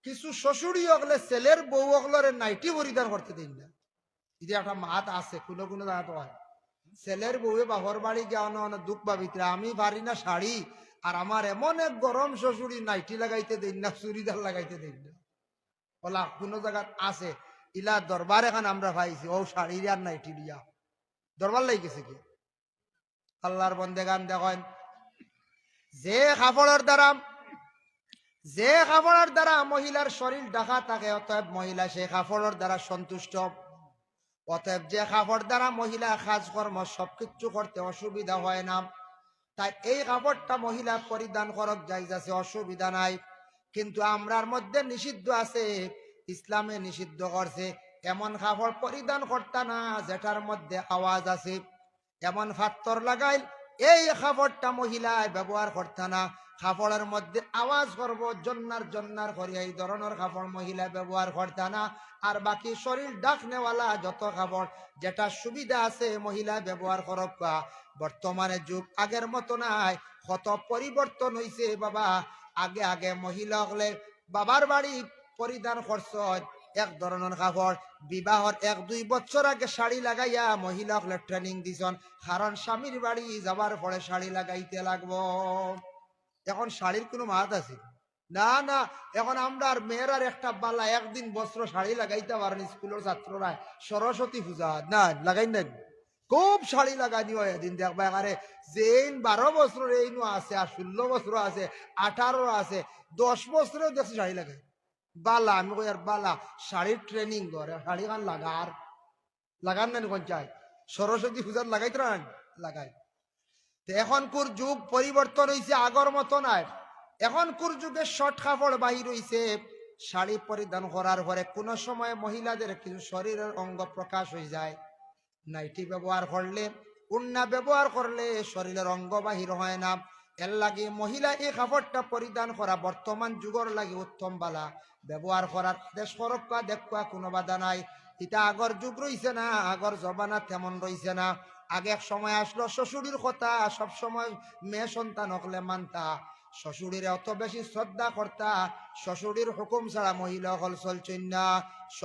কিছু শ্বশুরি হকলে ছেলের বউ হকলরে নাইটি পরিধান করতে দিন না। যদি একটা মাত আছে কোনো কোনো জায়গা হয় ছেলের বউয়ে বাপর বাড়ি গিয়ে অনেক দুঃখ পাবিত্রা আমি পারি না শাড়ি, আর আমার এমন এক গরম শ্বশুরি নাইটি লাগাইতে দিন না, চুড়িদার লাগাইতে দিন না। বলা কোনো জায়গা আছে ইলা দরবার এখন আমরা পাইছি ও শাড়ি আর নাইটি দিয়া দরবার লাগিয়েছে কি। আল্লাহর বন্দেগান দেখেন যে কাপড়ের দ্বারা মহিলার শরীর ঢাকা থাকে, অতএব মহিলা সেই কাপড়ের দ্বারা সন্তুষ্ট। অতএব যে কাপড় দ্বারা মহিলা কাজকর্ম সবকিছু করতে অসুবিধা হয় না, তাই এই কাপড়টা মহিলা পরিধান করক, জায়েজ আছে, অসুবিধা নাই। কিন্তু আমরার মধ্যে নিষিদ্ধ আছে, ইসলামে নিষিদ্ধ করছে এমন কাপড় পরিধান করতে না যেটার মধ্যে আওয়াজ আছে। এমন ফাত্তর লাগাইল এই কাপড়টা মহিলায় ব্যবহার করতে না, কাপড়ের মধ্যে আওয়াজ করবো জন্নার জন্নার করি, এই ধরনের কাপড় মহিলা ব্যবহার করতে না। আর বাকি শরীর ডাক নেওয়ালা যত কাপড় যেটা সুবিধা আছে মহিলা ব্যবহার করক। বর্তমানে যুগ আগের মতো নাই, কত পরিবর্তন হয়েছে বাবা। আগে আগে মহিলা হলে বাবার বাড়ি পরিধান করছ এক ধরনের কাপড়, বিবাহর 1-2 বছর আগে শাড়ি লাগাইয়া মহিলা হলে ট্রেনিং দিছন, কারণ স্বামীর বাড়ি যাবার পরে শাড়ি লাগাইতে লাগবো। এখন শাড়ির কোনো মাত আছে না না। এখন আমরা আর মেয়েরার একটা বালা একদিন বস্ত্র শাড়ি লাগাইতে পারেন স্কুলের ছাত্ররা সরস্বতী পূজা না লাগাই না, খুব শাড়ি লাগানি হয় এদিন দেখবা। এখানে যেন 12 বছর এইনু আছে, আর 16 বছর আছে, 18 আছে, 10 বছরেও দেখছি শাড়ি লাগাই বালা। আমি কই আর বালা শাড়ির ট্রেনিং করে শাড়ি খান লাগান না কোন চাই সরস্বতী পূজার লাগাইতে লাগাই। এখনকার যুগ পরিবর্তন হয়েছে, আগর মতো নাই। এখনকার যুগে শর্ট কাপড় বাহির হয়েছে, শাড়ি পরিধান করার পরে কোনো সময় মহিলাদের কিছু শরীরের অঙ্গ প্রকাশ হয়ে যায়। নাইটি ব্যবহার করলে, উন্না ব্যবহার করলে শরীরের অঙ্গ বাহির হয় না। এর লাগে মহিলা এই কাপড়টা পরিধান করা বর্তমান যুগের লাগে উত্তম বালা, ব্যবহার করার দেশ ফরক্কা দেখা কোনো বাধা নাই। এটা আগর যুগ রইছে না, আগর জমানা তেমন রইছে না। আগে এক সময় আসলো শ্বশুরের কথা সব সময় মেয়ে সন্তান হকলে মানতা, শ্বশুরের অত বেশি শ্রদ্ধা করতা, শ্বশুরের হুকুম ছাড়া মহিলা হল চলছেন না।